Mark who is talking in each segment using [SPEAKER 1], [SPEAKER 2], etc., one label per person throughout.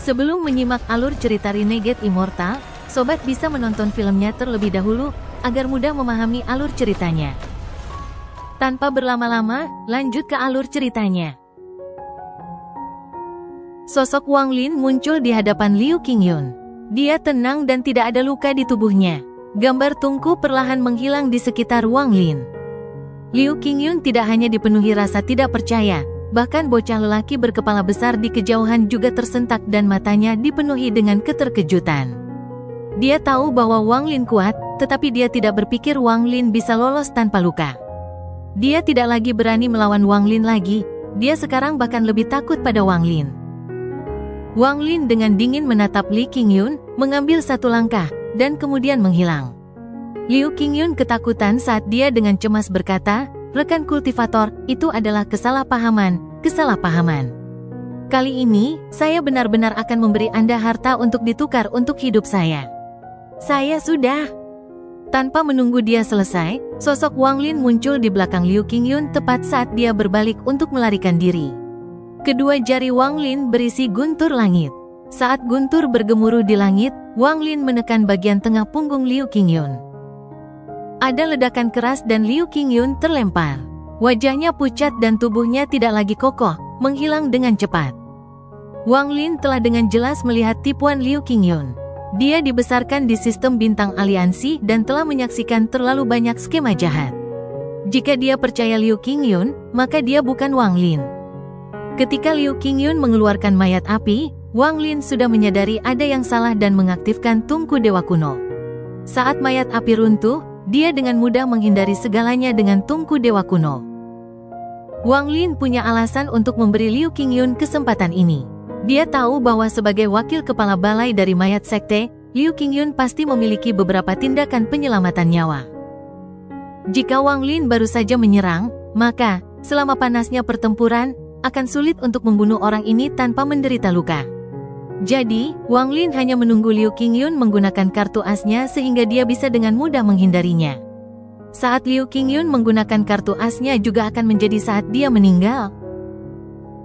[SPEAKER 1] Sebelum menyimak alur cerita Renegade Immortal, sobat bisa menonton filmnya terlebih dahulu, agar mudah memahami alur ceritanya. Tanpa berlama-lama, lanjut ke alur ceritanya. Sosok Wang Lin muncul di hadapan Liu Qingyun. Dia tenang dan tidak ada luka di tubuhnya. Gambar tungku perlahan menghilang di sekitar Wang Lin. Liu Qingyun tidak hanya dipenuhi rasa tidak percaya, bahkan bocah lelaki berkepala besar di kejauhan juga tersentak dan matanya dipenuhi dengan keterkejutan. Dia tahu bahwa Wang Lin kuat, tetapi dia tidak berpikir Wang Lin bisa lolos tanpa luka. Dia tidak lagi berani melawan Wang Lin lagi, dia sekarang bahkan lebih takut pada Wang Lin. Wang Lin dengan dingin menatap Li Qingyun, mengambil satu langkah, dan kemudian menghilang. Liu Qingyun ketakutan saat dia dengan cemas berkata, "Rekan kultivator, itu adalah kesalahpahaman. Kali ini, saya benar-benar akan memberi Anda harta untuk ditukar untuk hidup saya." "Saya sudah." Tanpa menunggu dia selesai, sosok Wang Lin muncul di belakang Liu Qingyun tepat saat dia berbalik untuk melarikan diri. Kedua jari Wang Lin berisi guntur langit. Saat guntur bergemuruh di langit, Wang Lin menekan bagian tengah punggung Liu Qingyun. Ada ledakan keras dan Liu Qingyun terlempar. Wajahnya pucat dan tubuhnya tidak lagi kokoh, menghilang dengan cepat. Wang Lin telah dengan jelas melihat tipuan Liu Qingyun. Dia dibesarkan di sistem bintang aliansi dan telah menyaksikan terlalu banyak skema jahat. Jika dia percaya Liu Qingyun, maka dia bukan Wang Lin. Ketika Liu Qingyun mengeluarkan mayat api, Wang Lin sudah menyadari ada yang salah dan mengaktifkan tungku dewa kuno. Saat mayat api runtuh, dia dengan mudah menghindari segalanya dengan tungku dewa kuno. Wang Lin punya alasan untuk memberi Liu Qingyun kesempatan ini. Dia tahu bahwa sebagai wakil kepala balai dari mayat sekte, Liu Qingyun pasti memiliki beberapa tindakan penyelamatan nyawa. Jika Wang Lin baru saja menyerang, maka, selama panasnya pertempuran, akan sulit untuk membunuh orang ini tanpa menderita luka. Jadi, Wang Lin hanya menunggu Liu Qingyun menggunakan kartu asnya sehingga dia bisa dengan mudah menghindarinya. Saat Liu Qingyun menggunakan kartu asnya juga akan menjadi saat dia meninggal.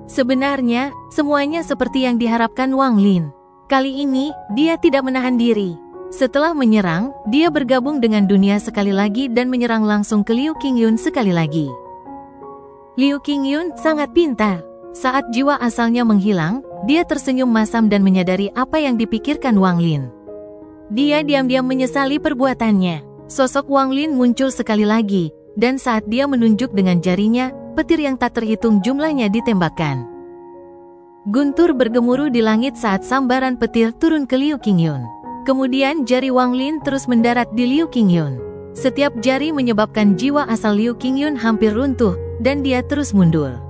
[SPEAKER 1] Sebenarnya, semuanya seperti yang diharapkan Wang Lin. Kali ini, dia tidak menahan diri. Setelah menyerang, dia bergabung dengan dunia sekali lagi dan menyerang langsung ke Liu Qingyun sekali lagi. Liu Qingyun sangat pintar. Saat jiwa asalnya menghilang, dia tersenyum masam dan menyadari apa yang dipikirkan Wang Lin. Dia diam-diam menyesali perbuatannya. Sosok Wang Lin muncul sekali lagi, dan saat dia menunjuk dengan jarinya, petir yang tak terhitung jumlahnya ditembakkan. Guntur bergemuruh di langit saat sambaran petir turun ke Liu Qingyun. Kemudian jari Wang Lin terus mendarat di Liu Qingyun. Setiap jari menyebabkan jiwa asal Liu Qingyun hampir runtuh, dan dia terus mundur.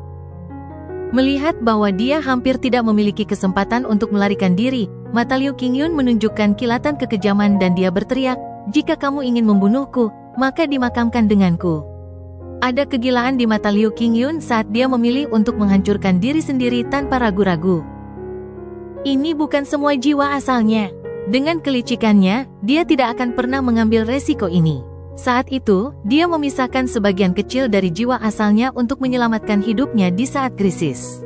[SPEAKER 1] Melihat bahwa dia hampir tidak memiliki kesempatan untuk melarikan diri, mata Liu Qingyun menunjukkan kilatan kekejaman dan dia berteriak, "Jika kamu ingin membunuhku, maka dimakamkan denganku." Ada kegilaan di mata Liu Qingyun saat dia memilih untuk menghancurkan diri sendiri tanpa ragu-ragu. Ini bukan semua jiwa asalnya. Dengan kelicikannya, dia tidak akan pernah mengambil resiko ini. Saat itu, dia memisahkan sebagian kecil dari jiwa asalnya untuk menyelamatkan hidupnya di saat krisis.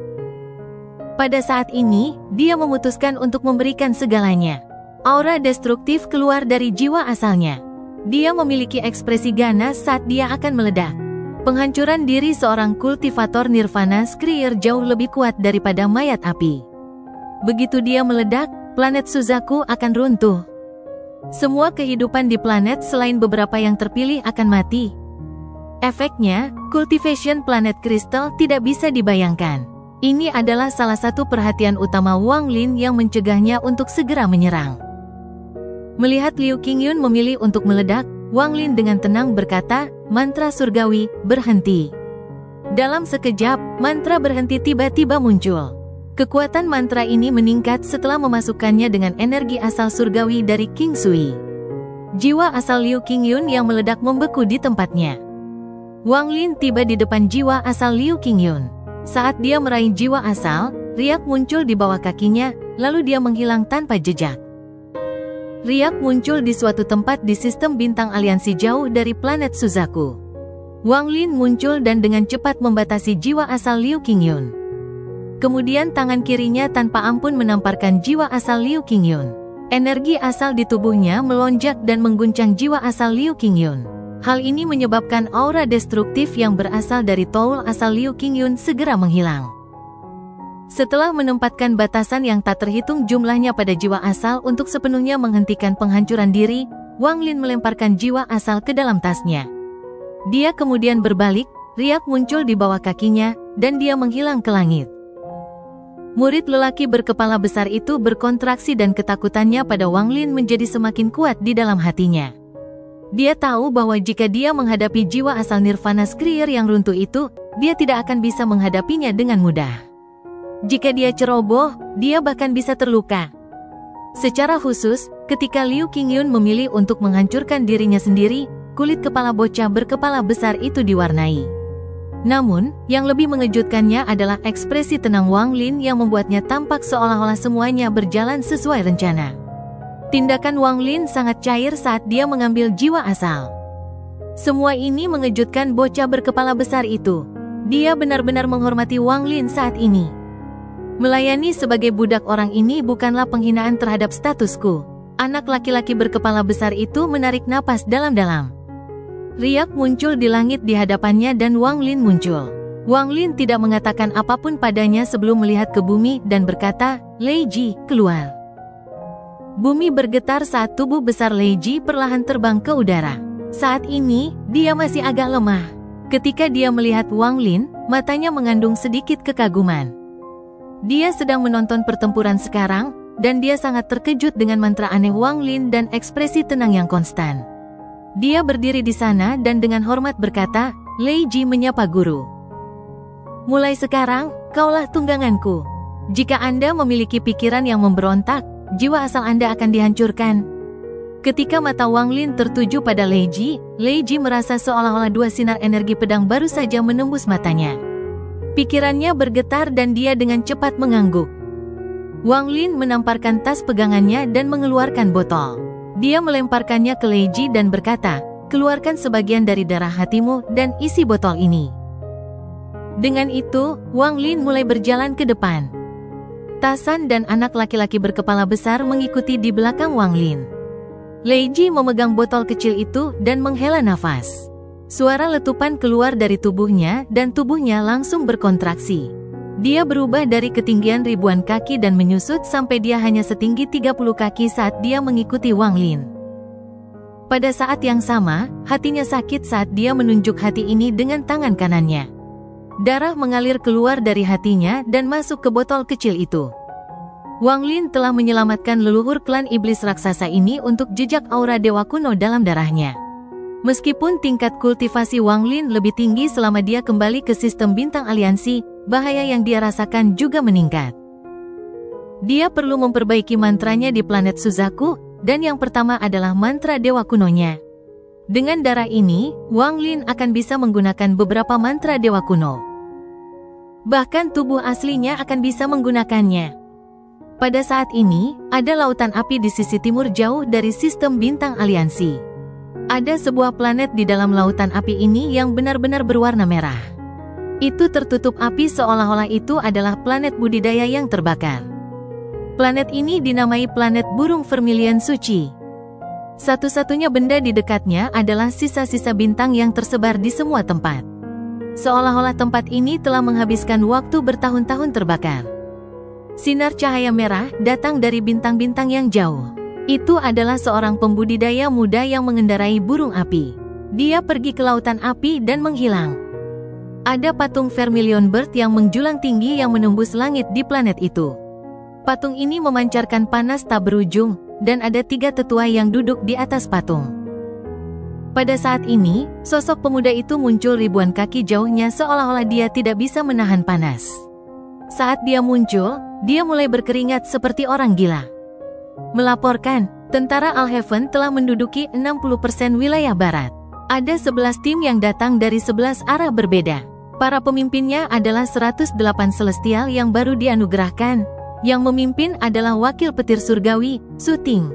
[SPEAKER 1] Pada saat ini, dia memutuskan untuk memberikan segalanya. Aura destruktif keluar dari jiwa asalnya. Dia memiliki ekspresi ganas saat dia akan meledak. Penghancuran diri seorang kultivator Nirvana Skrier jauh lebih kuat daripada mayat api. Begitu dia meledak, planet Suzaku akan runtuh. Semua kehidupan di planet selain beberapa yang terpilih akan mati. Efeknya, cultivation planet kristal tidak bisa dibayangkan. Ini adalah salah satu perhatian utama Wang Lin yang mencegahnya untuk segera menyerang. Melihat Liu Qingyun memilih untuk meledak, Wang Lin dengan tenang berkata, "Mantra surgawi, berhenti." Dalam sekejap, mantra berhenti tiba-tiba muncul. Kekuatan mantra ini meningkat setelah memasukkannya dengan energi asal surgawi dari King Sui. Jiwa asal Liu Qingyun yang meledak membeku di tempatnya. Wang Lin tiba di depan jiwa asal Liu Qingyun. Saat dia meraih jiwa asal, riak muncul di bawah kakinya, lalu dia menghilang tanpa jejak. Riak muncul di suatu tempat di sistem bintang aliansi jauh dari planet Suzaku. Wang Lin muncul dan dengan cepat membatasi jiwa asal Liu Qingyun. Kemudian tangan kirinya tanpa ampun menamparkan jiwa asal Liu Qingyun. Energi asal di tubuhnya melonjak dan mengguncang jiwa asal Liu Qingyun. Hal ini menyebabkan aura destruktif yang berasal dari toul asal Liu Qingyun segera menghilang. Setelah menempatkan batasan yang tak terhitung jumlahnya pada jiwa asal untuk sepenuhnya menghentikan penghancuran diri, Wang Lin melemparkan jiwa asal ke dalam tasnya. Dia kemudian berbalik, riak muncul di bawah kakinya, dan dia menghilang ke langit. Murid lelaki berkepala besar itu berkontraksi dan ketakutannya pada Wang Lin menjadi semakin kuat di dalam hatinya. Dia tahu bahwa jika dia menghadapi jiwa asal Nirvana Skrier yang runtuh itu, dia tidak akan bisa menghadapinya dengan mudah. Jika dia ceroboh, dia bahkan bisa terluka. Secara khusus, ketika Liu Qingyun memilih untuk menghancurkan dirinya sendiri, kulit kepala bocah berkepala besar itu diwarnai. Namun, yang lebih mengejutkannya adalah ekspresi tenang Wang Lin yang membuatnya tampak seolah-olah semuanya berjalan sesuai rencana. Tindakan Wang Lin sangat cair saat dia mengambil jiwa asal. Semua ini mengejutkan bocah berkepala besar itu. Dia benar-benar menghormati Wang Lin saat ini. Melayani sebagai budak orang ini bukanlah penghinaan terhadap statusku. Anak laki-laki berkepala besar itu menarik napas dalam-dalam. Riak muncul di langit di hadapannya dan Wang Lin muncul. Wang Lin tidak mengatakan apapun padanya sebelum melihat ke bumi dan berkata, "Lei Ji, keluar." Bumi bergetar saat tubuh besar Lei Ji perlahan terbang ke udara. Saat ini, dia masih agak lemah. Ketika dia melihat Wang Lin, matanya mengandung sedikit kekaguman. Dia sedang menonton pertempuran sekarang, dan dia sangat terkejut dengan mantra aneh Wang Lin dan ekspresi tenang yang konstan. Dia berdiri di sana dan dengan hormat berkata, "Lei Ji menyapa guru. Mulai sekarang, kaulah tungganganku. Jika Anda memiliki pikiran yang memberontak, jiwa asal Anda akan dihancurkan." Ketika mata Wang Lin tertuju pada Lei Ji merasa seolah-olah dua sinar energi pedang baru saja menembus matanya. Pikirannya bergetar dan dia dengan cepat mengangguk. Wang Lin menamparkan tas pegangannya dan mengeluarkan botol. Dia melemparkannya ke Lei Ji dan berkata, "Keluarkan sebagian dari darah hatimu dan isi botol ini." Dengan itu, Wang Lin mulai berjalan ke depan. Tasan dan anak laki-laki berkepala besar mengikuti di belakang Wang Lin. Lei Ji memegang botol kecil itu dan menghela nafas. Suara letupan keluar dari tubuhnya dan tubuhnya langsung berkontraksi. Dia berubah dari ketinggian ribuan kaki dan menyusut sampai dia hanya setinggi 30 kaki saat dia mengikuti Wang Lin. Pada saat yang sama, hatinya sakit saat dia menunjuk hati ini dengan tangan kanannya. Darah mengalir keluar dari hatinya dan masuk ke botol kecil itu. Wang Lin telah menyelamatkan leluhur klan iblis raksasa ini untuk jejak aura dewa kuno dalam darahnya. Meskipun tingkat kultivasi Wang Lin lebih tinggi selama dia kembali ke sistem bintang aliansi, bahaya yang dia rasakan juga meningkat. Dia perlu memperbaiki mantranya di planet Suzaku, dan yang pertama adalah mantra dewa kunonya. Dengan darah ini, Wang Lin akan bisa menggunakan beberapa mantra dewa kuno. Bahkan tubuh aslinya akan bisa menggunakannya. Pada saat ini, ada lautan api di sisi timur jauh dari sistem bintang aliansi. Ada sebuah planet di dalam lautan api ini yang benar-benar berwarna merah. Itu tertutup api seolah-olah itu adalah planet budidaya yang terbakar. Planet ini dinamai planet burung vermilion suci. Satu-satunya benda di dekatnya adalah sisa-sisa bintang yang tersebar di semua tempat. Seolah-olah tempat ini telah menghabiskan waktu bertahun-tahun terbakar. Sinar cahaya merah datang dari bintang-bintang yang jauh. Itu adalah seorang pembudidaya muda yang mengendarai burung api. Dia pergi ke lautan api dan menghilang. Ada patung Vermilion Bird yang menjulang tinggi yang menembus langit di planet itu. Patung ini memancarkan panas tak berujung, dan ada 3 tetua yang duduk di atas patung. Pada saat ini, sosok pemuda itu muncul ribuan kaki jauhnya seolah-olah dia tidak bisa menahan panas. Saat dia muncul, dia mulai berkeringat seperti orang gila. Melaporkan, tentara Alhaven telah menduduki 60% wilayah barat. Ada 11 tim yang datang dari 11 arah berbeda. Para pemimpinnya adalah 108 celestial yang baru dianugerahkan. Yang memimpin adalah wakil petir surgawi, Su Ting.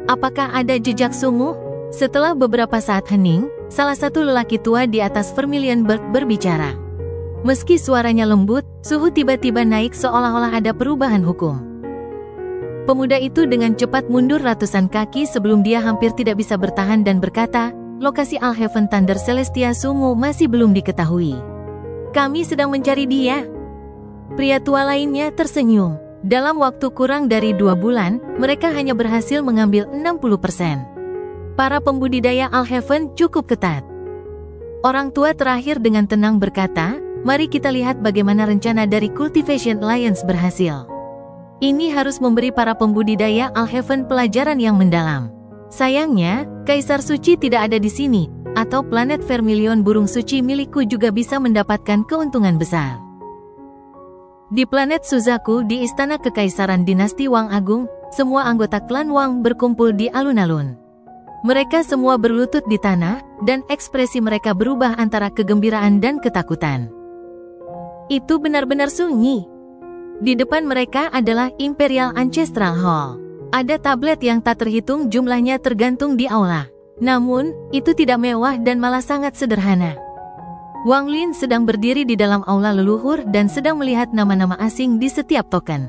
[SPEAKER 1] Apakah ada jejak sumuh? Setelah beberapa saat hening, salah satu lelaki tua di atas Vermilion Bird berbicara. Meski suaranya lembut, suhu tiba-tiba naik seolah-olah ada perubahan hukum. Pemuda itu dengan cepat mundur ratusan kaki sebelum dia hampir tidak bisa bertahan dan berkata, lokasi Alhaven Thunder Celestia Sumu masih belum diketahui. Kami sedang mencari dia. Pria tua lainnya tersenyum. Dalam waktu kurang dari 2 bulan, mereka hanya berhasil mengambil 60%. Para pembudidaya Alhaven cukup ketat. Orang tua terakhir dengan tenang berkata, mari kita lihat bagaimana rencana dari Cultivation Alliance berhasil. Ini harus memberi para pembudidaya Alhaven pelajaran yang mendalam. Sayangnya, Kaisar Suci tidak ada di sini, atau planet Vermilion burung suci milikku juga bisa mendapatkan keuntungan besar. Di planet Suzaku di Istana Kekaisaran Dinasti Wang Agung, semua anggota klan Wang berkumpul di alun-alun. Mereka semua berlutut di tanah, dan ekspresi mereka berubah antara kegembiraan dan ketakutan. Itu benar-benar sunyi. Di depan mereka adalah Imperial Ancestral Hall. Ada tablet yang tak terhitung jumlahnya tergantung di aula. Namun, itu tidak mewah dan malah sangat sederhana. Wang Lin sedang berdiri di dalam aula leluhur dan sedang melihat nama-nama asing di setiap token.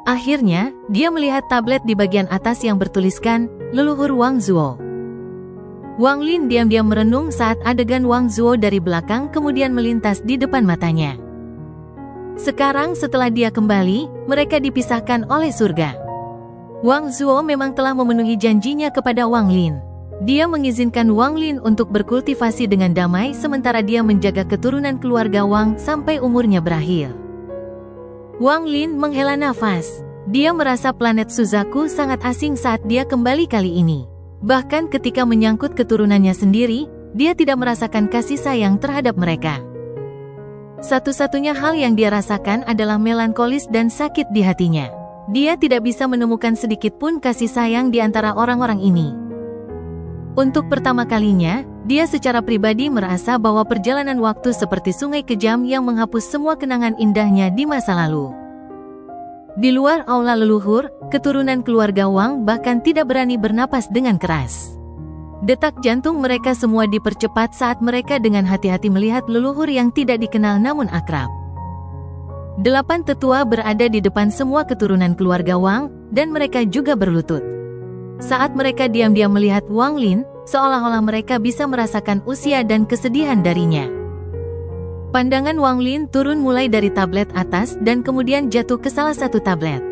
[SPEAKER 1] Akhirnya, dia melihat tablet di bagian atas yang bertuliskan, leluhur Wang Zuo. Wang Lin diam-diam merenung saat adegan Wang Zuo dari belakang kemudian melintas di depan matanya. Sekarang setelah dia kembali, mereka dipisahkan oleh surga. Wang Zuo memang telah memenuhi janjinya kepada Wang Lin. Dia mengizinkan Wang Lin untuk berkultivasi dengan damai sementara dia menjaga keturunan keluarga Wang sampai umurnya berakhir. Wang Lin menghela nafas. Dia merasa planet Suzaku sangat asing saat dia kembali kali ini. Bahkan ketika menyangkut keturunannya sendiri, dia tidak merasakan kasih sayang terhadap mereka. Satu-satunya hal yang dia rasakan adalah melankolis dan sakit di hatinya. Dia tidak bisa menemukan sedikit pun kasih sayang di antara orang-orang ini. Untuk pertama kalinya, dia secara pribadi merasa bahwa perjalanan waktu seperti sungai kejam yang menghapus semua kenangan indahnya di masa lalu. Di luar aula leluhur, keturunan keluarga Wang bahkan tidak berani bernapas dengan keras. Detak jantung mereka semua dipercepat saat mereka dengan hati-hati melihat leluhur yang tidak dikenal namun akrab. 8 tetua berada di depan semua keturunan keluarga Wang, dan mereka juga berlutut. Saat mereka diam-diam melihat Wang Lin, seolah-olah mereka bisa merasakan usia dan kesedihan darinya. Pandangan Wang Lin turun mulai dari tablet atas dan kemudian jatuh ke salah satu tablet.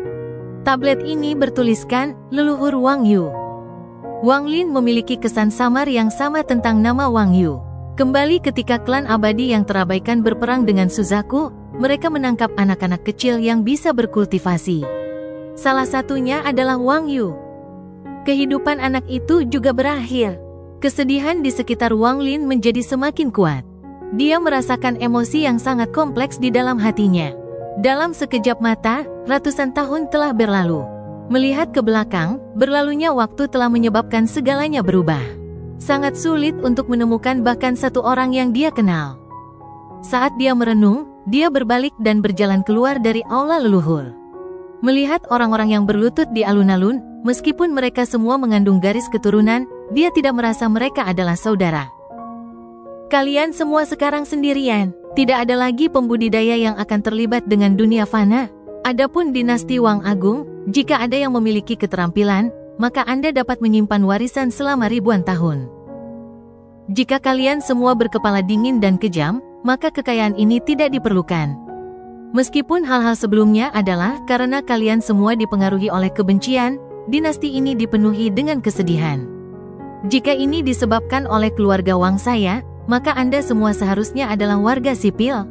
[SPEAKER 1] Tablet ini bertuliskan, leluhur Wang Yu. Wang Lin memiliki kesan samar yang sama tentang nama Wang Yu. Kembali ketika klan abadi yang terabaikan berperang dengan Suzaku, mereka menangkap anak-anak kecil yang bisa berkultivasi. Salah satunya adalah Wang Yu. Kehidupan anak itu juga berakhir. Kesedihan di sekitar Wang Lin menjadi semakin kuat. Dia merasakan emosi yang sangat kompleks di dalam hatinya. Dalam sekejap mata, ratusan tahun telah berlalu. Melihat ke belakang, berlalunya waktu telah menyebabkan segalanya berubah. Sangat sulit untuk menemukan bahkan satu orang yang dia kenal. Saat dia merenung, dia berbalik dan berjalan keluar dari aula leluhur. Melihat orang-orang yang berlutut di alun-alun, meskipun mereka semua mengandung garis keturunan, dia tidak merasa mereka adalah saudara. Kalian semua sekarang sendirian, tidak ada lagi pembudidaya yang akan terlibat dengan dunia fana. Adapun dinasti Wang Agung, jika ada yang memiliki keterampilan, maka Anda dapat menyimpan warisan selama ribuan tahun. Jika kalian semua berkepala dingin dan kejam, maka kekayaan ini tidak diperlukan. Meskipun hal-hal sebelumnya adalah karena kalian semua dipengaruhi oleh kebencian, dinasti ini dipenuhi dengan kesedihan. Jika ini disebabkan oleh keluarga Wang saya, maka Anda semua seharusnya adalah warga sipil.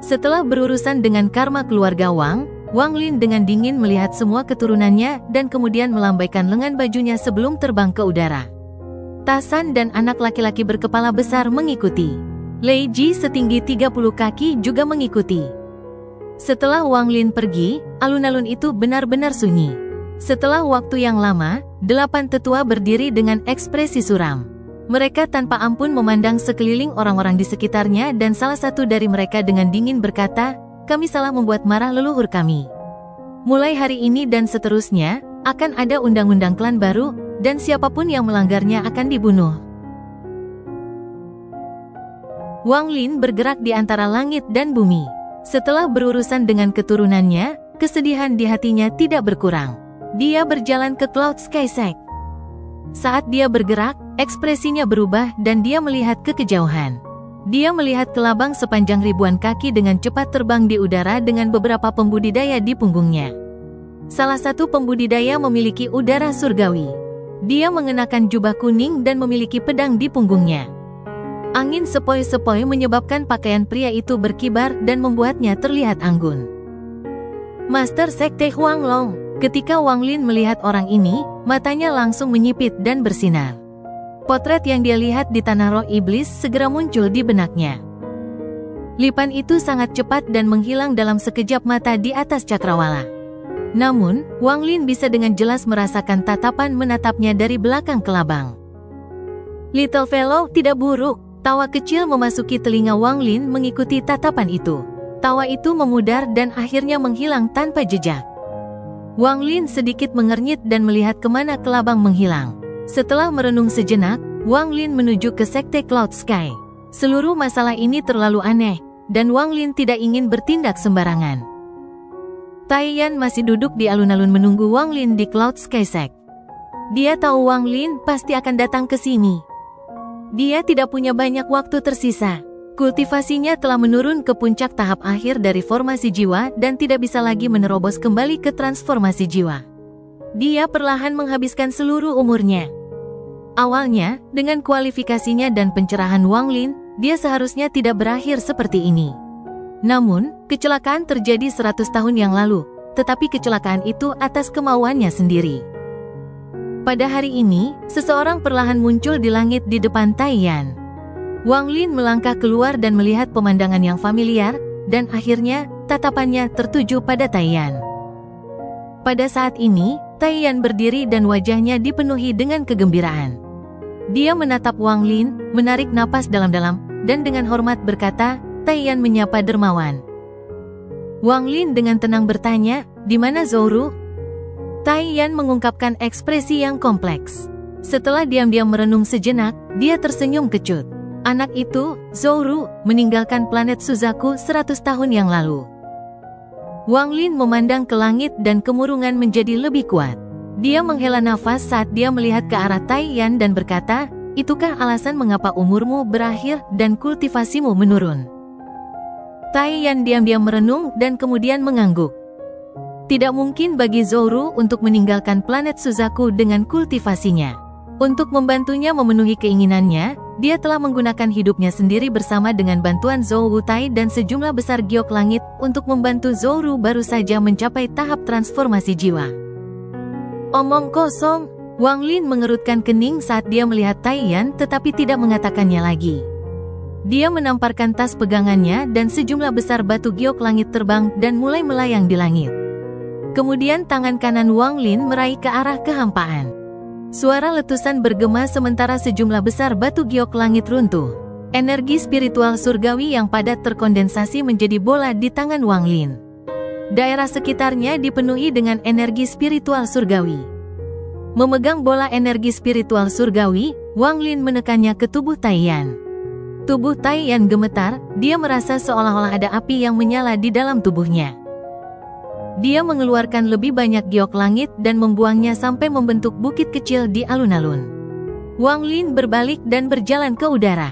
[SPEAKER 1] Setelah berurusan dengan karma keluarga Wang, Wang Lin dengan dingin melihat semua keturunannya dan kemudian melambaikan lengan bajunya sebelum terbang ke udara. Tasan dan anak laki-laki berkepala besar mengikuti. Lei Ji setinggi 30 kaki juga mengikuti. Setelah Wang Lin pergi, alun-alun itu benar-benar sunyi. Setelah waktu yang lama, 8 tetua berdiri dengan ekspresi suram. Mereka tanpa ampun memandang sekeliling orang-orang di sekitarnya dan salah satu dari mereka dengan dingin berkata, kami salah membuat marah leluhur kami. Mulai hari ini dan seterusnya, akan ada undang-undang klan baru, dan siapapun yang melanggarnya akan dibunuh. Wang Lin bergerak di antara langit dan bumi. Setelah berurusan dengan keturunannya, kesedihan di hatinya tidak berkurang. Dia berjalan ke Cloud Sky Sect. Saat dia bergerak, ekspresinya berubah dan dia melihat ke kejauhan. Dia melihat kelabang sepanjang ribuan kaki dengan cepat terbang di udara dengan beberapa pembudidaya di punggungnya. Salah satu pembudidaya memiliki udara surgawi. Dia mengenakan jubah kuning dan memiliki pedang di punggungnya. Angin sepoi-sepoi menyebabkan pakaian pria itu berkibar dan membuatnya terlihat anggun. Master Sekte Huanglong. Ketika Wang Lin melihat orang ini, matanya langsung menyipit dan bersinar. Potret yang dia lihat di tanah roh iblis segera muncul di benaknya. Lipan itu sangat cepat dan menghilang dalam sekejap mata di atas cakrawala. Namun, Wang Lin bisa dengan jelas merasakan tatapan menatapnya dari belakang kelabang. Little fellow tidak buruk. Tawa kecil memasuki telinga Wang Lin mengikuti tatapan itu. Tawa itu memudar dan akhirnya menghilang tanpa jejak. Wang Lin sedikit mengernyit dan melihat kemana kelabang menghilang. Setelah merenung sejenak, Wang Lin menuju ke Sekte Cloud Sky. Seluruh masalah ini terlalu aneh, dan Wang Lin tidak ingin bertindak sembarangan. Tai Yan masih duduk di alun-alun menunggu Wang Lin di Cloud Sky Sect. Dia tahu Wang Lin pasti akan datang ke sini. Dia tidak punya banyak waktu tersisa. Kultivasinya telah menurun ke puncak tahap akhir dari formasi jiwa dan tidak bisa lagi menerobos kembali ke transformasi jiwa. Dia perlahan menghabiskan seluruh umurnya. Awalnya, dengan kualifikasinya dan pencerahan Wang Lin, dia seharusnya tidak berakhir seperti ini. Namun, kecelakaan terjadi 100 tahun yang lalu, tetapi kecelakaan itu atas kemauannya sendiri. Pada hari ini, seseorang perlahan muncul di langit di depan Tai Yan. Wang Lin melangkah keluar dan melihat pemandangan yang familiar, dan akhirnya, tatapannya tertuju pada Tai Yan. Pada saat ini, Tai Yan berdiri dan wajahnya dipenuhi dengan kegembiraan. Dia menatap Wang Lin, menarik napas dalam-dalam, dan dengan hormat berkata, Tai Yan menyapa dermawan. Wang Lin dengan tenang bertanya, "Di mana Zhou?" Tai Yan mengungkapkan ekspresi yang kompleks. Setelah diam-diam merenung sejenak, dia tersenyum kecut. Anak itu, Zhou, meninggalkan planet Suzaku 100 tahun yang lalu. Wang Lin memandang ke langit dan kemurungan menjadi lebih kuat. Dia menghela nafas saat dia melihat ke arah Tai Yan dan berkata, "Itukah alasan mengapa umurmu berakhir dan kultivasimu menurun?" Tai Yan diam-diam merenung dan kemudian mengangguk. Tidak mungkin bagi Zhou untuk meninggalkan planet Suzaku dengan kultivasinya. Untuk membantunya memenuhi keinginannya, dia telah menggunakan hidupnya sendiri bersama dengan bantuan Zhou Tai dan sejumlah besar giok langit untuk membantu Zhou baru saja mencapai tahap transformasi jiwa. Omong kosong, Wang Lin mengerutkan kening saat dia melihat Tai Yan tetapi tidak mengatakannya lagi. Dia menamparkan tas pegangannya dan sejumlah besar batu giok langit terbang dan mulai melayang di langit. Kemudian tangan kanan Wang Lin meraih ke arah kehampaan. Suara letusan bergema sementara sejumlah besar batu giok langit runtuh. Energi spiritual surgawi yang padat terkondensasi menjadi bola di tangan Wang Lin. Daerah sekitarnya dipenuhi dengan energi spiritual surgawi. Memegang bola energi spiritual surgawi, Wang Lin menekannya ke tubuh Tai Yan. Tubuh Tai Yan gemetar, dia merasa seolah-olah ada api yang menyala di dalam tubuhnya. Dia mengeluarkan lebih banyak giok langit dan membuangnya sampai membentuk bukit kecil di alun-alun. Wang Lin berbalik dan berjalan ke udara.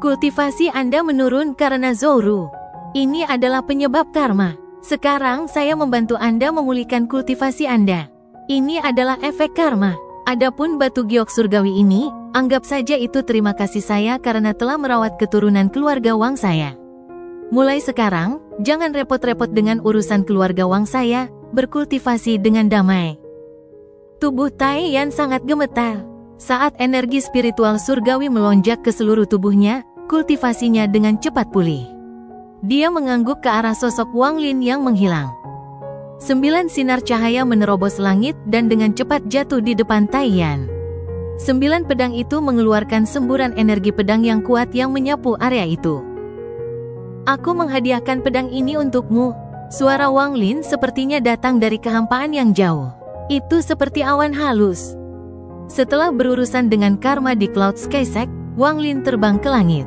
[SPEAKER 1] Kultivasi Anda menurun karena Zhou. Ini adalah penyebab karma. Sekarang saya membantu Anda memulihkan kultivasi Anda. Ini adalah efek karma. Adapun batu giok surgawi ini, anggap saja itu terima kasih saya karena telah merawat keturunan keluarga Wang saya. Mulai sekarang, jangan repot-repot dengan urusan keluarga Wang saya, berkultivasi dengan damai. Tubuh Tai Yan sangat gemetar. Saat energi spiritual surgawi melonjak ke seluruh tubuhnya, kultivasinya dengan cepat pulih. Dia mengangguk ke arah sosok Wang Lin yang menghilang. 9 sinar cahaya menerobos langit dan dengan cepat jatuh di depan Tai Yan. 9 pedang itu mengeluarkan semburan energi pedang yang kuat yang menyapu area itu. "Aku menghadiahkan pedang ini untukmu." Suara Wang Lin sepertinya datang dari kehampaan yang jauh. Itu seperti awan halus. Setelah berurusan dengan karma di Cloud Sky Sect, Wang Lin terbang ke langit.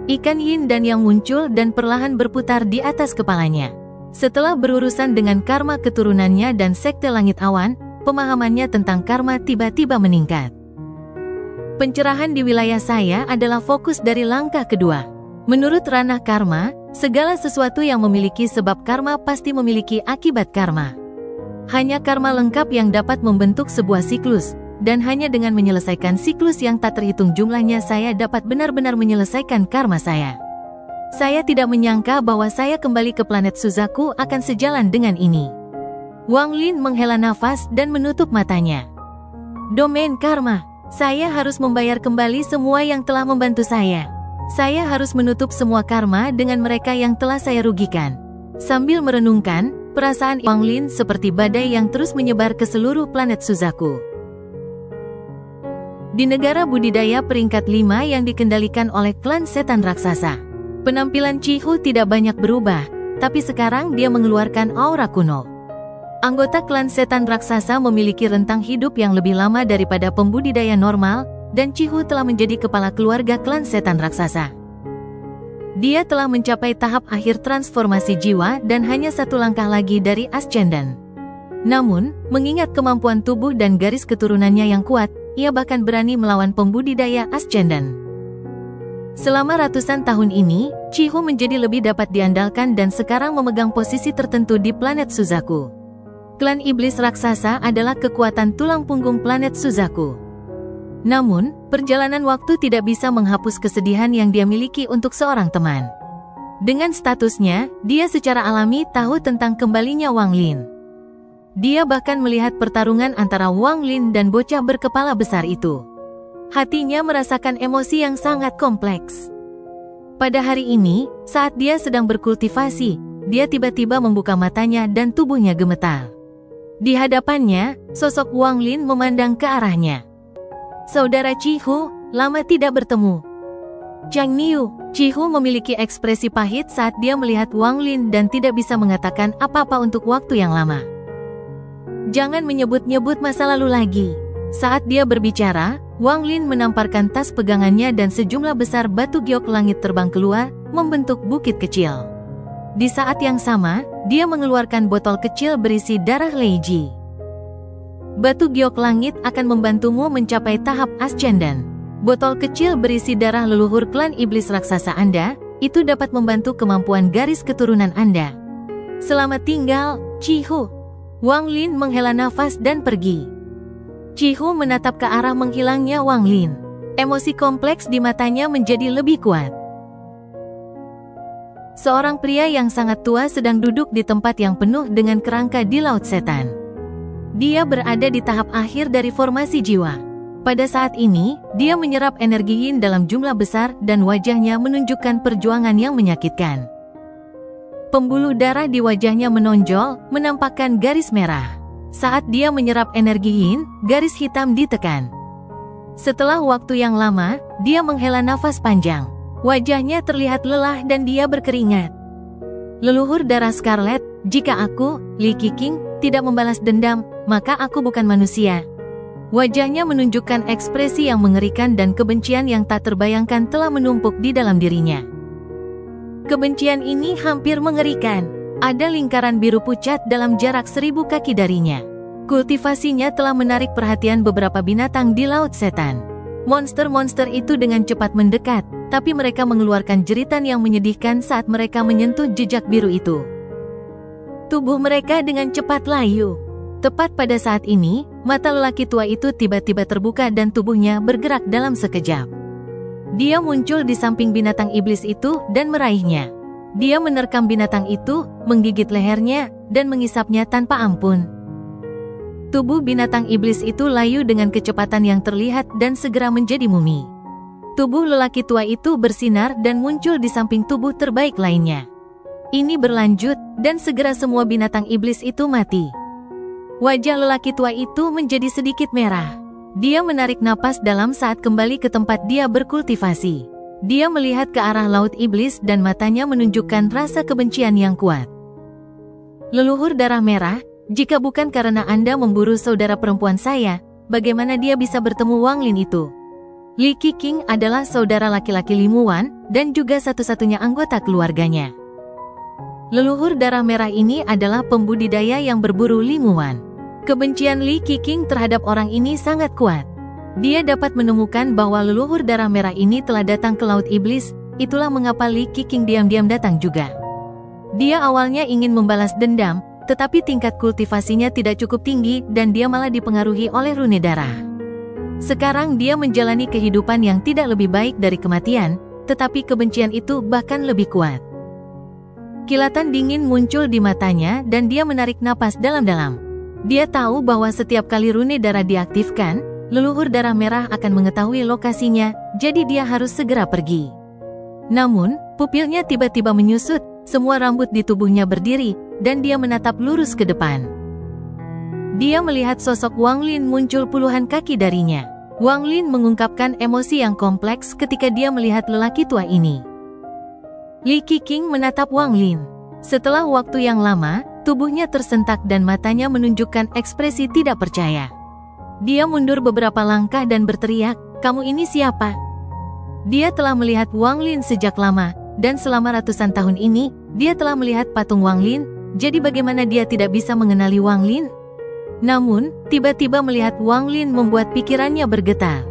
[SPEAKER 1] Ikan yin dan yang muncul dan perlahan berputar di atas kepalanya. Setelah berurusan dengan karma keturunannya dan sekte langit awan, pemahamannya tentang karma tiba-tiba meningkat. Pencerahan di wilayah saya adalah fokus dari langkah kedua. Menurut ranah karma, segala sesuatu yang memiliki sebab karma pasti memiliki akibat karma. Hanya karma lengkap yang dapat membentuk sebuah siklus, dan hanya dengan menyelesaikan siklus yang tak terhitung jumlahnya saya dapat benar-benar menyelesaikan karma saya. Saya tidak menyangka bahwa saya kembali ke planet Suzaku akan sejalan dengan ini. Wang Lin menghela nafas dan menutup matanya. Domain karma, saya harus membayar kembali semua yang telah membantu saya. Saya harus menutup semua karma dengan mereka yang telah saya rugikan. Sambil merenungkan, perasaan Wang Lin seperti badai yang terus menyebar ke seluruh planet Suzaku. Di negara budidaya peringkat 5 yang dikendalikan oleh klan setan raksasa, penampilan Chihu tidak banyak berubah, tapi sekarang dia mengeluarkan aura kuno. Anggota klan setan raksasa memiliki rentang hidup yang lebih lama daripada pembudidaya normal, dan Chihu telah menjadi kepala keluarga klan setan raksasa. Dia telah mencapai tahap akhir transformasi jiwa dan hanya satu langkah lagi dari Ascendant. Namun, mengingat kemampuan tubuh dan garis keturunannya yang kuat, ia bahkan berani melawan pembudidaya Ascendant. Selama ratusan tahun ini, Chihu menjadi lebih dapat diandalkan dan sekarang memegang posisi tertentu di planet Suzaku. Klan iblis raksasa adalah kekuatan tulang punggung planet Suzaku. Namun, perjalanan waktu tidak bisa menghapus kesedihan yang dia miliki untuk seorang teman. Dengan statusnya, dia secara alami tahu tentang kembalinya Wang Lin. Dia bahkan melihat pertarungan antara Wang Lin dan bocah berkepala besar itu. Hatinya merasakan emosi yang sangat kompleks. Pada hari ini, saat dia sedang berkultivasi, dia tiba-tiba membuka matanya dan tubuhnya gemetar. Di hadapannya, sosok Wang Lin memandang ke arahnya. Saudara Chihu, lama tidak bertemu. Chang Niu, Chihu memiliki ekspresi pahit saat dia melihat Wang Lin dan tidak bisa mengatakan apa-apa untuk waktu yang lama. Jangan menyebut-nyebut masa lalu lagi. Saat dia berbicara, Wang Lin menamparkan tas pegangannya dan sejumlah besar batu giok langit terbang keluar, membentuk bukit kecil. Di saat yang sama, dia mengeluarkan botol kecil berisi darah Leiji. Batu giok langit akan membantumu mencapai tahap Ascendant. Botol kecil berisi darah leluhur klan iblis raksasa Anda, itu dapat membantu kemampuan garis keturunan Anda. Selamat tinggal, Chihu. Wang Lin menghela nafas dan pergi. Chihu menatap ke arah menghilangnya Wang Lin. Emosi kompleks di matanya menjadi lebih kuat. Seorang pria yang sangat tua sedang duduk di tempat yang penuh dengan kerangka di Laut Setan. Dia berada di tahap akhir dari formasi jiwa. Pada saat ini, dia menyerap energi yin dalam jumlah besar dan wajahnya menunjukkan perjuangan yang menyakitkan. Pembuluh darah di wajahnya menonjol, menampakkan garis merah. Saat dia menyerap energi yin, garis hitam ditekan. Setelah waktu yang lama, dia menghela nafas panjang. Wajahnya terlihat lelah dan dia berkeringat. Leluhur darah Scarlet, jika aku, Li Qiqing, tidak membalas dendam, maka aku bukan manusia. Wajahnya menunjukkan ekspresi yang mengerikan dan kebencian yang tak terbayangkan telah menumpuk di dalam dirinya. Kebencian ini hampir mengerikan. Ada lingkaran biru pucat dalam jarak 1000 kaki darinya. Kultivasinya telah menarik perhatian beberapa binatang di Laut Setan. Monster-monster itu dengan cepat mendekat, tapi mereka mengeluarkan jeritan yang menyedihkan saat mereka menyentuh jejak biru itu. Tubuh mereka dengan cepat layu. Tepat pada saat ini, mata lelaki tua itu tiba-tiba terbuka dan tubuhnya bergerak dalam sekejap. Dia muncul di samping binatang iblis itu dan meraihnya. Dia menerkam binatang itu, menggigit lehernya, dan mengisapnya tanpa ampun. Tubuh binatang iblis itu layu dengan kecepatan yang terlihat dan segera menjadi mumi. Tubuh lelaki tua itu bersinar dan muncul di samping tubuh terbaik lainnya. Ini berlanjut, dan segera semua binatang iblis itu mati. Wajah lelaki tua itu menjadi sedikit merah. Dia menarik napas dalam saat kembali ke tempat dia berkultivasi. Dia melihat ke arah laut iblis dan matanya menunjukkan rasa kebencian yang kuat. Leluhur darah merah, jika bukan karena Anda memburu saudara perempuan saya, bagaimana dia bisa bertemu Wang Lin itu? Li Qiqing adalah saudara laki-laki Li Muwan dan juga satu-satunya anggota keluarganya. Leluhur darah merah ini adalah pembudidaya yang berburu Li Muwan. Kebencian Li Qiqing terhadap orang ini sangat kuat. Dia dapat menemukan bahwa leluhur darah merah ini telah datang ke Laut Iblis, itulah mengapa Li Qiqing diam-diam datang juga. Dia awalnya ingin membalas dendam, tetapi tingkat kultivasinya tidak cukup tinggi dan dia malah dipengaruhi oleh rune darah. Sekarang dia menjalani kehidupan yang tidak lebih baik dari kematian, tetapi kebencian itu bahkan lebih kuat. Kilatan dingin muncul di matanya dan dia menarik napas dalam-dalam. Dia tahu bahwa setiap kali rune darah diaktifkan, leluhur darah merah akan mengetahui lokasinya, jadi dia harus segera pergi. Namun, pupilnya tiba-tiba menyusut, semua rambut di tubuhnya berdiri, dan dia menatap lurus ke depan. Dia melihat sosok Wang Lin muncul puluhan kaki darinya. Wang Lin mengungkapkan emosi yang kompleks ketika dia melihat lelaki tua ini. Li Qiqing menatap Wang Lin. Setelah waktu yang lama, tubuhnya tersentak dan matanya menunjukkan ekspresi tidak percaya. Dia mundur beberapa langkah dan berteriak, "Kamu ini siapa?" Dia telah melihat Wang Lin sejak lama, dan selama ratusan tahun ini, dia telah melihat patung Wang Lin, jadi bagaimana dia tidak bisa mengenali Wang Lin? Namun, tiba-tiba melihat Wang Lin membuat pikirannya bergetar.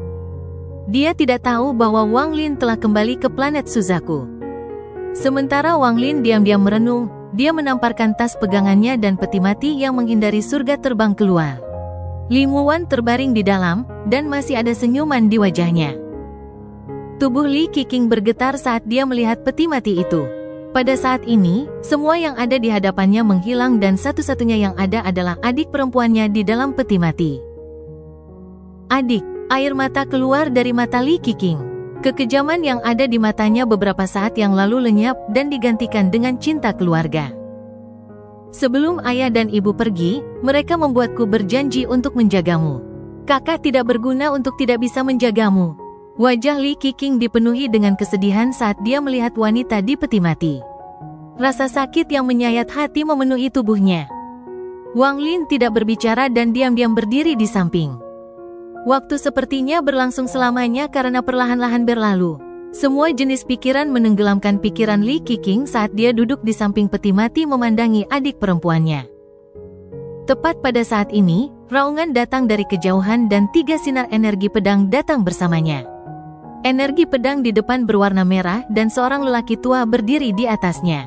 [SPEAKER 1] Dia tidak tahu bahwa Wang Lin telah kembali ke planet Suzaku. Sementara Wang Lin diam-diam merenung, dia menamparkan tas pegangannya dan peti mati yang menghindari surga terbang keluar. Li Muwan terbaring di dalam, dan masih ada senyuman di wajahnya. Tubuh Li Qiqing bergetar saat dia melihat peti mati itu. Pada saat ini, semua yang ada di hadapannya menghilang dan satu-satunya yang ada adalah adik perempuannya di dalam peti mati. Adik, air mata keluar dari mata Li Qiqing. Kekejaman yang ada di matanya beberapa saat yang lalu lenyap dan digantikan dengan cinta keluarga. Sebelum ayah dan ibu pergi, mereka membuatku berjanji untuk menjagamu. Kakak tidak berguna untuk tidak bisa menjagamu. Wajah Li Qiqing dipenuhi dengan kesedihan saat dia melihat wanita di peti mati. Rasa sakit yang menyayat hati memenuhi tubuhnya. Wang Lin tidak berbicara dan diam-diam berdiri di samping. Waktu sepertinya berlangsung selamanya karena perlahan-lahan berlalu. Semua jenis pikiran menenggelamkan pikiran Li Qiqing saat dia duduk di samping peti mati memandangi adik perempuannya. Tepat pada saat ini, raungan datang dari kejauhan dan 3 sinar energi pedang datang bersamanya. Energi pedang di depan berwarna merah dan seorang lelaki tua berdiri di atasnya.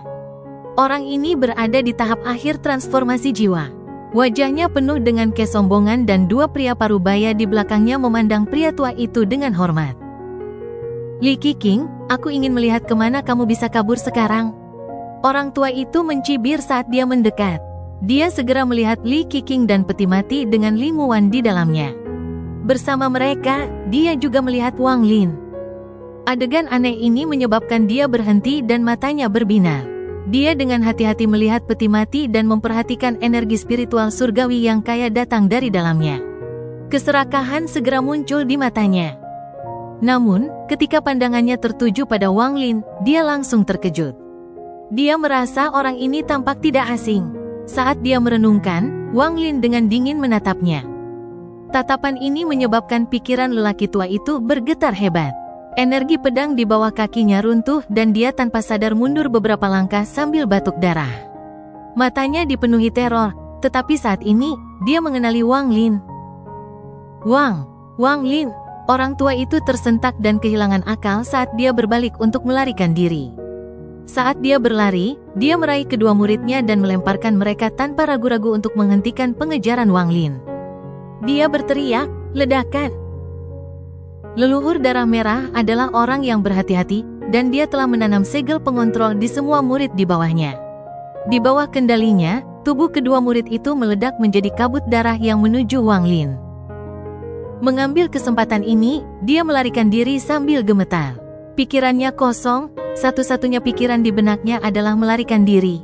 [SPEAKER 1] Orang ini berada di tahap akhir transformasi jiwa. Wajahnya penuh dengan kesombongan dan 2 pria parubaya di belakangnya memandang pria tua itu dengan hormat. Li Qiqing, aku ingin melihat kemana kamu bisa kabur sekarang. Orang tua itu mencibir saat dia mendekat. Dia segera melihat Li Qiqing dan peti mati dengan Li Muwan di dalamnya. Bersama mereka, dia juga melihat Wang Lin. Adegan aneh ini menyebabkan dia berhenti dan matanya berbinar. Dia dengan hati-hati melihat peti mati dan memperhatikan energi spiritual surgawi yang kaya datang dari dalamnya. Keserakahan segera muncul di matanya. Namun, ketika pandangannya tertuju pada Wang Lin, dia langsung terkejut. Dia merasa orang ini tampak tidak asing. Saat dia merenungkan, Wang Lin dengan dingin menatapnya. Tatapan ini menyebabkan pikiran lelaki tua itu bergetar hebat. Energi pedang di bawah kakinya runtuh dan dia tanpa sadar mundur beberapa langkah sambil batuk darah. Matanya dipenuhi teror, tetapi saat ini, dia mengenali Wang Lin. Wang Lin, orang tua itu tersentak dan kehilangan akal saat dia berbalik untuk melarikan diri. Saat dia berlari, dia meraih kedua muridnya dan melemparkan mereka tanpa ragu-ragu untuk menghentikan pengejaran Wang Lin. Dia berteriak, "Ledakan!" Leluhur darah merah adalah orang yang berhati-hati, dan dia telah menanam segel pengontrol di semua murid di bawahnya. Di bawah kendalinya, tubuh kedua murid itu meledak menjadi kabut darah yang menuju Wang Lin. Mengambil kesempatan ini, dia melarikan diri sambil gemetar. Pikirannya kosong, satu-satunya pikiran di benaknya adalah melarikan diri.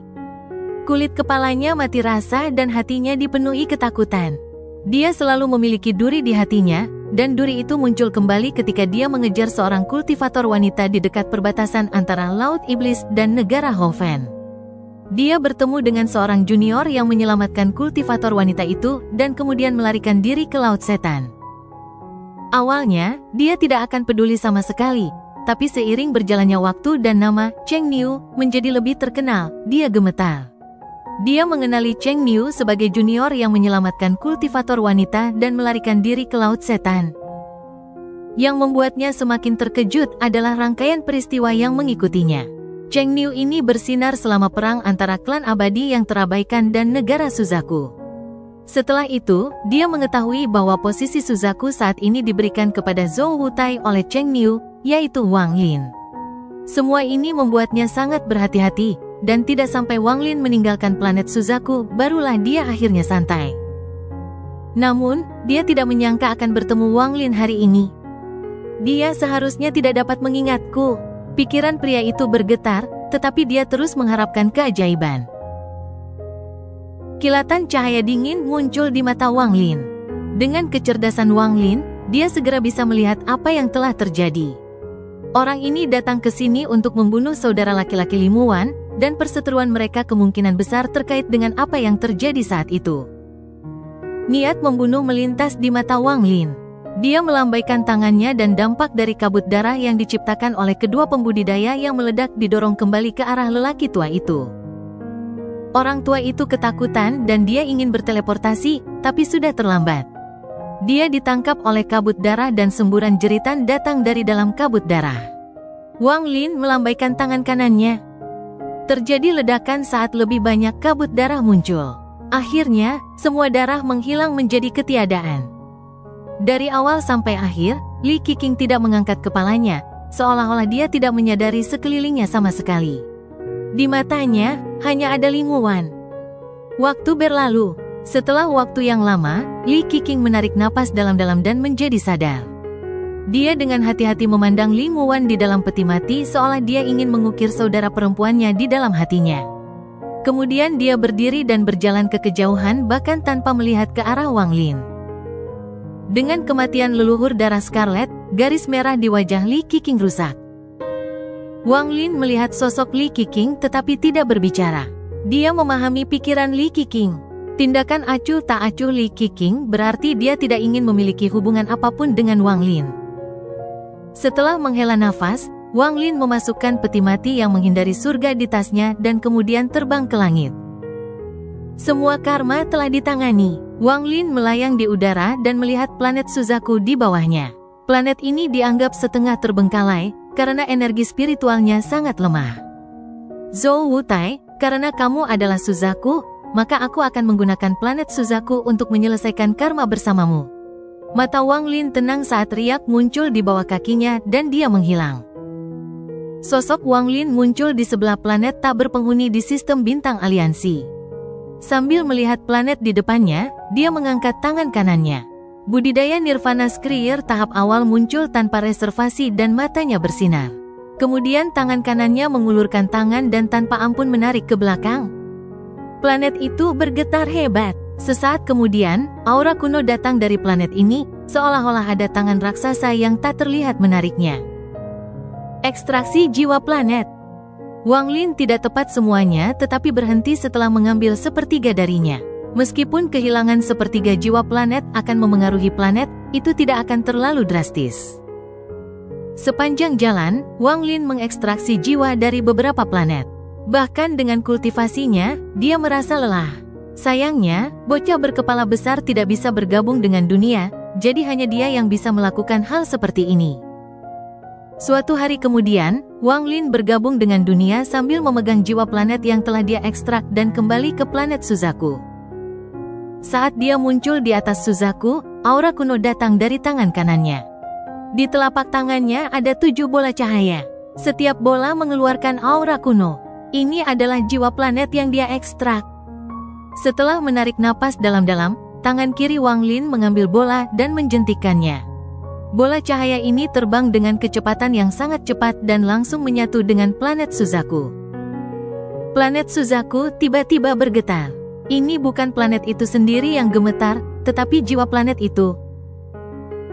[SPEAKER 1] Kulit kepalanya mati rasa dan hatinya dipenuhi ketakutan. Dia selalu memiliki duri di hatinya, dan duri itu muncul kembali ketika dia mengejar seorang kultivator wanita di dekat perbatasan antara Laut Iblis dan negara Hoven. Dia bertemu dengan seorang junior yang menyelamatkan kultivator wanita itu dan kemudian melarikan diri ke Laut Setan. Awalnya, dia tidak akan peduli sama sekali, tapi seiring berjalannya waktu dan nama Cheng Niu menjadi lebih terkenal, dia gemetar. Dia mengenali Cheng Niu sebagai junior yang menyelamatkan kultivator wanita dan melarikan diri ke Laut Setan. Yang membuatnya semakin terkejut adalah rangkaian peristiwa yang mengikutinya. Cheng Niu ini bersinar selama perang antara klan abadi yang terabaikan dan negara Suzaku. Setelah itu, dia mengetahui bahwa posisi Suzaku saat ini diberikan kepada Zhou Wutai oleh Cheng Niu, yaitu Wang Lin. Semua ini membuatnya sangat berhati-hati, dan tidak sampai Wang Lin meninggalkan planet Suzaku, barulah dia akhirnya santai. Namun, dia tidak menyangka akan bertemu Wang Lin hari ini. Dia seharusnya tidak dapat mengingatku. Pikiran pria itu bergetar, tetapi dia terus mengharapkan keajaiban. Kilatan cahaya dingin muncul di mata Wang Lin. Dengan kecerdasan Wang Lin, dia segera bisa melihat apa yang telah terjadi. Orang ini datang ke sini untuk membunuh saudara laki-laki Limuan, dan perseteruan mereka kemungkinan besar terkait dengan apa yang terjadi saat itu. Niat membunuh melintas di mata Wang Lin. Dia melambaikan tangannya dan dampak dari kabut darah yang diciptakan oleh kedua pembudidaya yang meledak didorong kembali ke arah lelaki tua itu. Orang tua itu ketakutan dan dia ingin berteleportasi, tapi sudah terlambat. Dia ditangkap oleh kabut darah dan semburan jeritan datang dari dalam kabut darah. Wang Lin melambaikan tangan kanannya. Terjadi ledakan saat lebih banyak kabut darah muncul. Akhirnya, semua darah menghilang menjadi ketiadaan. Dari awal sampai akhir, Li Qiqing tidak mengangkat kepalanya, seolah-olah dia tidak menyadari sekelilingnya sama sekali. Di matanya, hanya ada Limuan. Waktu berlalu. Setelah waktu yang lama, Li Qiqing menarik napas dalam-dalam dan menjadi sadar. Dia dengan hati-hati memandang Limuan di dalam peti mati seolah dia ingin mengukir saudara perempuannya di dalam hatinya. Kemudian dia berdiri dan berjalan ke kejauhan bahkan tanpa melihat ke arah Wang Lin. Dengan kematian leluhur darah Scarlet, garis merah di wajah Li Qiqing rusak. Wang Lin melihat sosok Li Qiqing tetapi tidak berbicara. Dia memahami pikiran Li Qiqing. Tindakan acuh tak acuh Li Qiqing berarti dia tidak ingin memiliki hubungan apapun dengan Wang Lin. Setelah menghela nafas, Wang Lin memasukkan peti mati yang menghindari surga di tasnya dan kemudian terbang ke langit. Semua karma telah ditangani. Wang Lin melayang di udara dan melihat planet Suzaku di bawahnya. Planet ini dianggap setengah terbengkalai, karena energi spiritualnya sangat lemah. Zhou Wutai, karena kamu adalah Suzaku, maka aku akan menggunakan planet Suzaku untuk menyelesaikan karma bersamamu. Mata Wang Lin tenang saat riak muncul di bawah kakinya dan dia menghilang. Sosok Wang Lin muncul di sebelah planet tak berpenghuni di sistem bintang aliansi. Sambil melihat planet di depannya, dia mengangkat tangan kanannya. Budidaya Nirvana Skrier tahap awal muncul tanpa reservasi dan matanya bersinar. Kemudian tangan kanannya mengulurkan tangan dan tanpa ampun menarik ke belakang. Planet itu bergetar hebat. Sesaat kemudian, aura kuno datang dari planet ini, seolah-olah ada tangan raksasa yang tak terlihat menariknya. Ekstraksi jiwa planet. Wang Lin tidak tepat semuanya tetapi berhenti setelah mengambil sepertiga darinya. Meskipun kehilangan sepertiga jiwa planet akan memengaruhi planet, itu tidak akan terlalu drastis. Sepanjang jalan, Wang Lin mengekstraksi jiwa dari beberapa planet. Bahkan dengan kultivasinya, dia merasa lelah. Sayangnya, bocah berkepala besar tidak bisa bergabung dengan dunia, jadi hanya dia yang bisa melakukan hal seperti ini. Suatu hari kemudian, Wang Lin bergabung dengan dunia sambil memegang jiwa planet yang telah dia ekstrak dan kembali ke planet Suzaku. Saat dia muncul di atas Suzaku, aura kuno datang dari tangan kanannya. Di telapak tangannya ada 7 bola cahaya. Setiap bola mengeluarkan aura kuno. Ini adalah jiwa planet yang dia ekstrak. Setelah menarik napas dalam-dalam, tangan kiri Wang Lin mengambil bola dan menjentikkannya. Bola cahaya ini terbang dengan kecepatan yang sangat cepat dan langsung menyatu dengan planet Suzaku. Planet Suzaku tiba-tiba bergetar. Ini bukan planet itu sendiri yang gemetar, tetapi jiwa planet itu.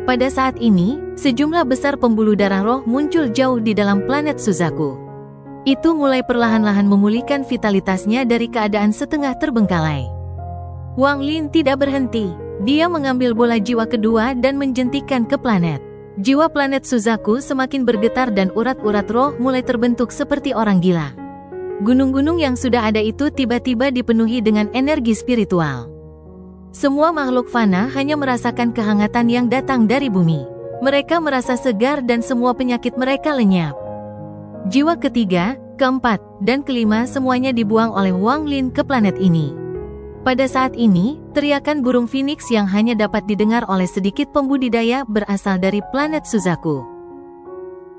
[SPEAKER 1] Pada saat ini, sejumlah besar pembuluh darah roh muncul jauh di dalam planet Suzaku. Itu mulai perlahan-lahan memulihkan vitalitasnya dari keadaan setengah terbengkalai. Wang Lin tidak berhenti. Dia mengambil bola jiwa kedua dan menjentikkan ke planet. Jiwa planet Suzaku semakin bergetar dan urat-urat roh mulai terbentuk seperti orang gila. Gunung-gunung yang sudah ada itu tiba-tiba dipenuhi dengan energi spiritual. Semua makhluk fana hanya merasakan kehangatan yang datang dari bumi. Mereka merasa segar dan semua penyakit mereka lenyap. Jiwa ketiga, keempat, dan kelima semuanya dibuang oleh Wang Lin ke planet ini. Pada saat ini, teriakan burung phoenix yang hanya dapat didengar oleh sedikit pembudidaya berasal dari planet Suzaku.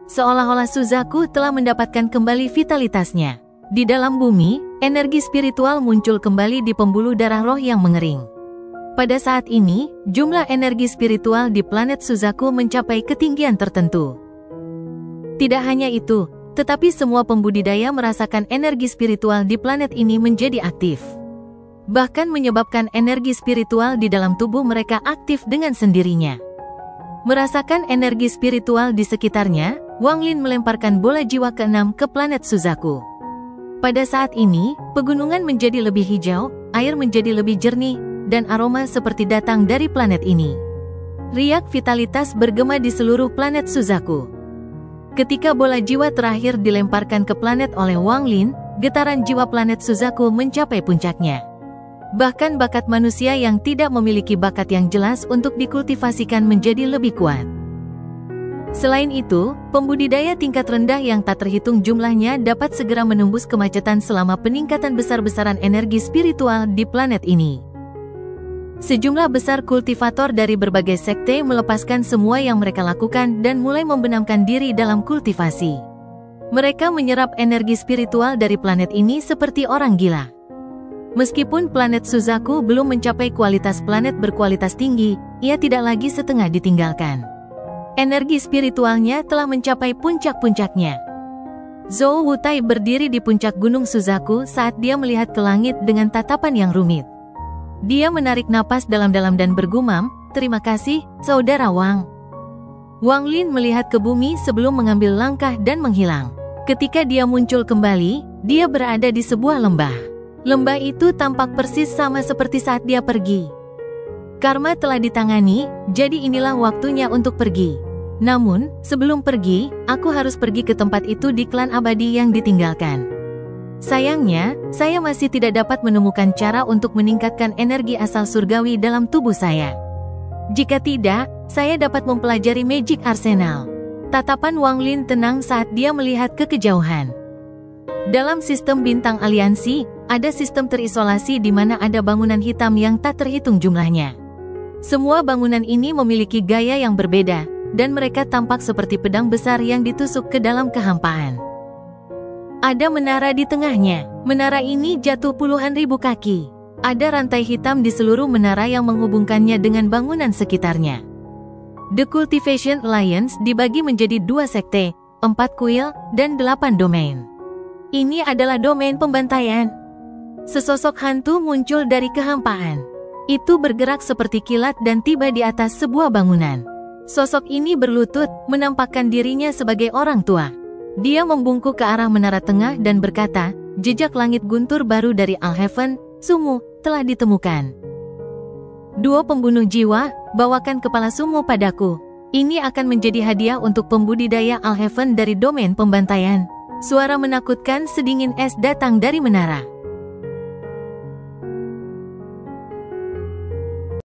[SPEAKER 1] Seolah-olah Suzaku telah mendapatkan kembali vitalitasnya. Di dalam bumi, energi spiritual muncul kembali di pembuluh darah roh yang mengering. Pada saat ini, jumlah energi spiritual di planet Suzaku mencapai ketinggian tertentu. Tidak hanya itu, tetapi semua pembudidaya merasakan energi spiritual di planet ini menjadi aktif. Bahkan menyebabkan energi spiritual di dalam tubuh mereka aktif dengan sendirinya. Merasakan energi spiritual di sekitarnya, Wang Lin melemparkan bola jiwa ke-6 ke planet Suzaku. Pada saat ini, pegunungan menjadi lebih hijau, air menjadi lebih jernih, dan aroma seperti datang dari planet ini. Riak vitalitas bergema di seluruh planet Suzaku. Ketika bola jiwa terakhir dilemparkan ke planet oleh Wang Lin, getaran jiwa planet Suzaku mencapai puncaknya. Bahkan bakat manusia yang tidak memiliki bakat yang jelas untuk dikultivasikan menjadi lebih kuat. Selain itu, pembudidaya tingkat rendah yang tak terhitung jumlahnya dapat segera menembus kemacetan selama peningkatan besar-besaran energi spiritual di planet ini. Sejumlah besar kultivator dari berbagai sekte melepaskan semua yang mereka lakukan dan mulai membenamkan diri dalam kultivasi. Mereka menyerap energi spiritual dari planet ini seperti orang gila. Meskipun planet Suzaku belum mencapai kualitas planet berkualitas tinggi, ia tidak lagi setengah ditinggalkan. Energi spiritualnya telah mencapai puncak-puncaknya. Zhou Wutai berdiri di puncak gunung Suzaku saat dia melihat ke langit dengan tatapan yang rumit. Dia menarik napas dalam-dalam dan bergumam, "Terima kasih, Saudara Wang." Wang Lin melihat ke bumi sebelum mengambil langkah dan menghilang. Ketika dia muncul kembali, dia berada di sebuah lembah. Lembah itu tampak persis sama seperti saat dia pergi. Karma telah ditangani, jadi inilah waktunya untuk pergi. Namun, sebelum pergi, aku harus pergi ke tempat itu di klan abadi yang ditinggalkan. Sayangnya, saya masih tidak dapat menemukan cara untuk meningkatkan energi asal surgawi dalam tubuh saya. Jika tidak, saya dapat mempelajari Magic Arsenal. Tatapan Wang Lin tenang saat dia melihat ke kejauhan. Dalam sistem bintang aliansi, ada sistem terisolasi di mana ada bangunan hitam yang tak terhitung jumlahnya. Semua bangunan ini memiliki gaya yang berbeda, dan mereka tampak seperti pedang besar yang ditusuk ke dalam kehampaan. Ada menara di tengahnya. Menara ini jatuh puluhan ribu kaki. Ada rantai hitam di seluruh menara yang menghubungkannya dengan bangunan sekitarnya. The Cultivation Alliance dibagi menjadi 2 sekte, 4 kuil, dan 8 domain. Ini adalah domain pembantaian. Sesosok hantu muncul dari kehampaan. Itu bergerak seperti kilat dan tiba di atas sebuah bangunan. Sosok ini berlutut, menampakkan dirinya sebagai orang tua. Dia membungkuk ke arah menara tengah dan berkata, "Jejak langit guntur baru dari Alheaven, Sumu, telah ditemukan. 2 pembunuh jiwa, bawakan kepala Sumu padaku. Ini akan menjadi hadiah untuk pembudidaya Alheaven dari domain pembantaian." Suara menakutkan sedingin es datang dari menara.